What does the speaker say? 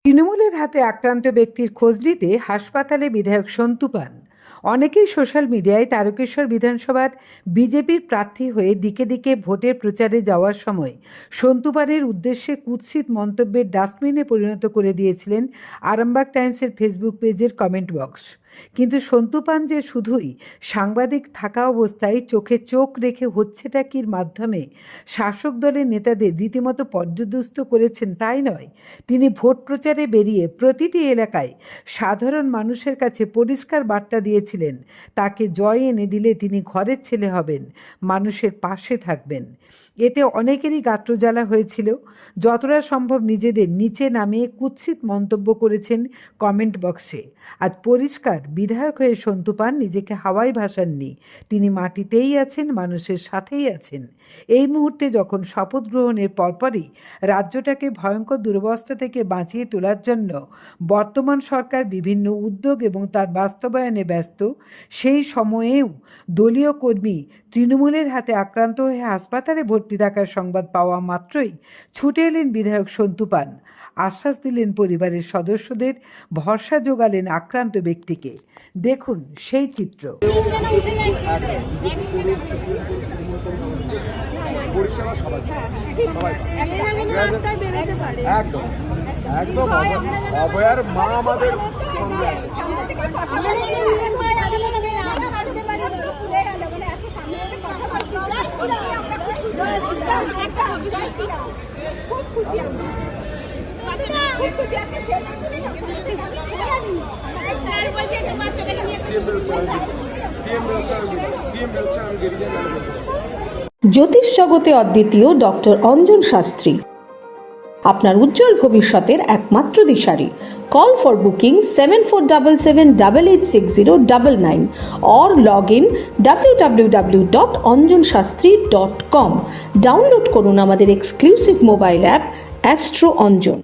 তৃণমূলের হাতে আক্রান্ত ব্যক্তির খোঁজ নিতে হাসপাতালে বিধায়ক সন্তু পান। অনেকেই সোশ্যাল মিডিয়ায় তারকেশ্বর বিধানসভার বিজেপির প্রার্থী হয়ে দিকে দিকে ভোটের প্রচারে যাওয়ার সময় সন্তু পানের উদ্দেশ্যে কুৎসিত মন্তব্যের ডাস্টবিনে পরিণত করে দিয়েছিলেন আরামবাগ টাইমসের ফেসবুক পেজের কমেন্ট বক্স। কিন্তু সন্তু পান যে শুধুই সাংবাদিক থাকা অবস্থায় চোখে চোখ রেখে হচ্ছেটাকির মাধ্যমে শাসক দলের নেতাদের রীতিমতো পর্যদস্ত করেছেন তাই নয়, তিনি ভোট প্রচারে বেরিয়ে প্রতিটি এলাকায় সাধারণ মানুষের কাছে পরিষ্কার বার্তা দিয়েছিলেন তাকে জয় এনে দিলে তিনি ঘরের ছেলে হবেন, মানুষের পাশে থাকবেন। এতে অনেকেরই গাত্রজ্বালা হয়েছিল। যতটা সম্ভব নিজেদের নিচে নামিয়ে কুৎসিত মন্তব্য করেছেন কমেন্ট বক্সে। আজ পরিষ্কার বিধায়ক হয়ে সন্তু পান নিজেকে হাওয়ায় ভাসাননি, তিনি মাটিতেই আছেন, মানুষের সাথেই আছেন। এই মুহূর্তে যখন শপথ গ্রহণের পরপরই রাজ্যটাকে ভয়ঙ্কর দুরবস্থা থেকে বাঁচিয়ে তোলার জন্য বর্তমান সরকার বিভিন্ন উদ্যোগ এবং তার বাস্তবায়নে ব্যস্ত, সেই সময়েও দলীয় কর্মী তৃণমূলের হাতে আক্রান্ত হয়ে হাসপাতালে ভর্তি থাকার সংবাদ পাওয়া মাত্রই ছুটে এলেন বিধায়ক সন্তু পান। আশ্বাস দিলেন পরিবারের সদস্যদের, ভরসা জোগালেন আক্রান্ত ব্যক্তিকে। দেখুন সেই চিত্র। পরিষেবা সবার সবাই একদম একদম অভয়ার মা আমাদের সঙ্গে আছে। খুব খুশি জ্যোতিষ জগতে অদ্বিতীয় ডক্টর অঞ্জন শাস্ত্রী, আপনার উজ্জ্বল ভবিষ্যতের একমাত্র দিশারি। Call for booking 7477886099 or log in www.anjanshastri.com। Download করুন আমাদের exclusive mobile app astro Anjan.